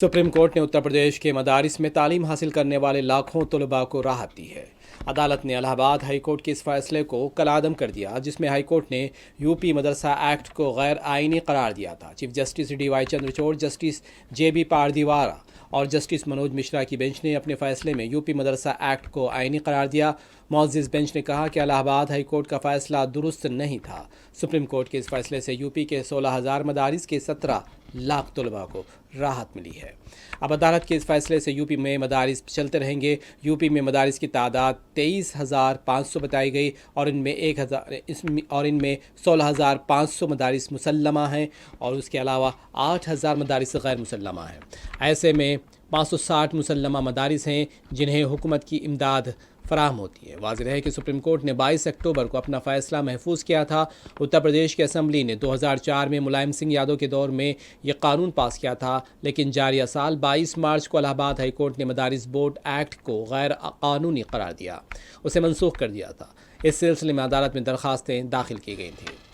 Supreme court نے اتر پردیش کے مدارس میں تعلیم حاصل کرنے والے لاکھوں طلباء کو راحت دی ہے۔ عدالت نے الہ آباد ہائی کورٹ کے اس فیصلے کو کالعدم کر دیا جس میں ہائی کورٹ نے یو پی مدرسہ ایکٹ کو غیر آئینی قرار دیا تھا۔ Chief justice D Y Chandrachud, justice J B Pardiwala اور جسٹس منوج مشرا کی بینچ نے اپنے فیصلے میں یو پی مدرسہ ایکٹ کو آئینی قرار دیا۔ معزز بینچ نے کہا کہ الہ آباد ہائی کورٹ کا فیصلہ درست نہیں تھا۔ سپریم کورٹ کے اس فیصلے سے یو پی کے 16,000 مدارس کے 17 لاکھ طلباء کو راحت ملی ہے۔ اب عدالت کے اس فیصلے سے یو پی میں مدارس چلتے رہیں گے۔ یو پی میں مدارس کی تعداد 23,500 بتائی گئی اور ان میں 16,500 مدارس مسلمہ ہیں اور اس کے علاوہ 8,000 مدارس غیر مسلمہ ہیں۔ ایسے میں 560 مسلمہ مدارس ہیں جنہیں حکومت کی امداد فراہم ہوتی ہے۔ واضح ہے کہ سپریم کورٹ نے 22 اکتوبر کو اپنا فیصلہ محفوظ کیا تھا۔ اتر پردیش کی اسمبلی نے 2004 میں ملائم سنگھ یادو کے دور میں یہ قانون پاس کیا تھا، لیکن جاریہ سال 22 مارچ کو الہ آباد ہائی کورٹ نے مدارس بورڈ ایکٹ کو غیر قانونی قرار دیا، اسے منسوخ کر دیا تھا۔ اس سلسلے میں عدالت میں درخواستیں داخل کی گئی تھیں۔